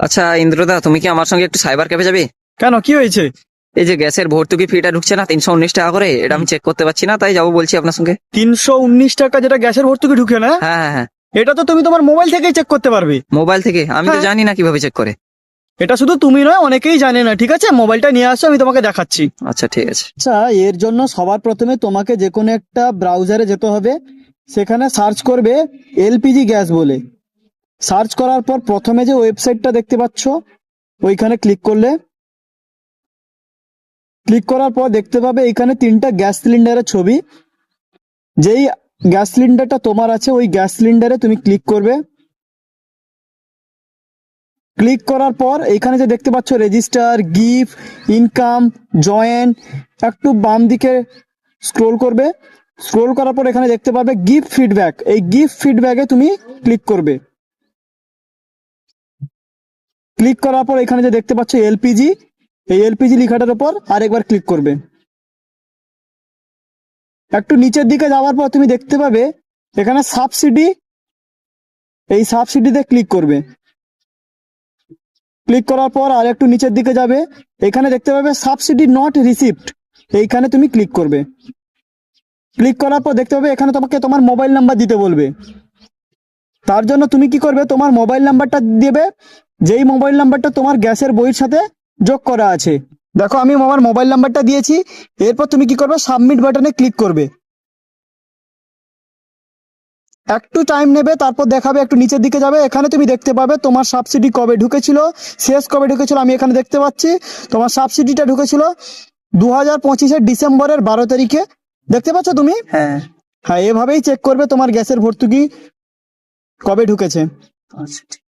আচ্ছা ইন্দ্রদা, তুমি কি আমার সঙ্গে একটু সাইবার ক্যাফে যাবে? কেন, কি হয়েছে? এই যে গ্যাসের ভর্তুকি ফিটা ঢুকছে না 319 টাকা করে, এটা আমি চেক করতে পারছি না, তাই যাবো বলছি আপনার সঙ্গে। 319 টাকা যেটা গ্যাসের ভর্তুকি ঢুকে না, হ্যাঁ হ্যাঁ হ্যাঁ। এটা তো তুমি তোমার মোবাইল থেকেই চেক করতে পারবে। মোবাইল থেকে? আমি তো হ্যাঁ। জানি না কিভাবে চেক করে। এটা শুধু তুমি নয়, অনেকেই জানে না। ঠিক আছে, মোবাইলটা নিয়ে আসো, আমি তোমাকে দেখাচ্ছি। আচ্ছা ঠিক আছে। আচ্ছা, এর জন্য সবার প্রথমে তোমাকে যে কোনো একটা ব্রাউজারে যেতে হবে। সেখানে সার্চ করবে এলপিজি গ্যাস বলে। সার্চ করার পর প্রথমে যে ওয়েবসাইটটা দেখতে পাচ্ছ, ওইখানে ক্লিক করলে, ক্লিক করার পর দেখতে পাবে এখানে 3টা গ্যাস সিলিন্ডারের ছবি। যেই গ্যাস সিলিন্ডারটা তোমার আছে, ওই গ্যাস সিলিন্ডারে তুমি ক্লিক করবে। ক্লিক করার পর এখানে যে দেখতে পাচ্ছ রেজিস্টার, গিফট, ইনকাম, জয়েন, একটু বাম দিকে স্ক্রোল করবে। স্ক্রোল করার পর এখানে দেখতে পাবে গিফট ফিডব্যাক। এই গিফট ফিডব্যাকে তুমি ক্লিক করবে। ক্লিক করার পর এখানে যে দেখতে পাচ্ছ এলপিজি, এই এলপিজি লেখাটার উপর আরেকবার ক্লিক করবে। একটু নিচের দিকে যাওয়ার পর তুমি দেখতে পাবে এখানে সাবসিডি, এই সাবসিডিতে ক্লিক করবে। ক্লিক করার পর আর একটু নিচের দিকে যাবে, এখানে দেখতে পাবে সাবসিডি নট রিসিভড, এইখানে তুমি ক্লিক করবে। ক্লিক করার পর দেখতে পাবে এখানে তোমাকে তোমার মোবাইল নাম্বার দিতে বলবে। তার জন্য তুমি কি করবে, তোমার মোবাইল নাম্বারটা দেবে, যেই মোবাইল নাম্বারটা তোমার গ্যাসের বইয়ের সাথে যোগ করা আছে। দেখো, আমি আমার মোবাইল নাম্বারটা দিয়েছি। এরপর তুমি কি করবে, সাবমিট বাটনে ক্লিক করবে। একটু টাইম নেবে, তারপর দেখাবে, একটু নিচের দিকে যাবে, এখানে তুমি দেখতে পাবে তোমার সাবসিডি কবে ঢুকেছিল, শেষ কবে ঢুকেছিল। আমি এখানে দেখতে পাচ্ছি তোমার সাবসিডিটা ঢুকেছিল 2025-এর ডিসেম্বরের 12 তারিখে। দেখতে পাচ্ছ তুমি? হ্যাঁ। হ্যাঁ, এভাবেই চেক করবে তোমার গ্যাসের ভর্তুকি কবে ঢুকেছে। আচ্ছা ঠিক।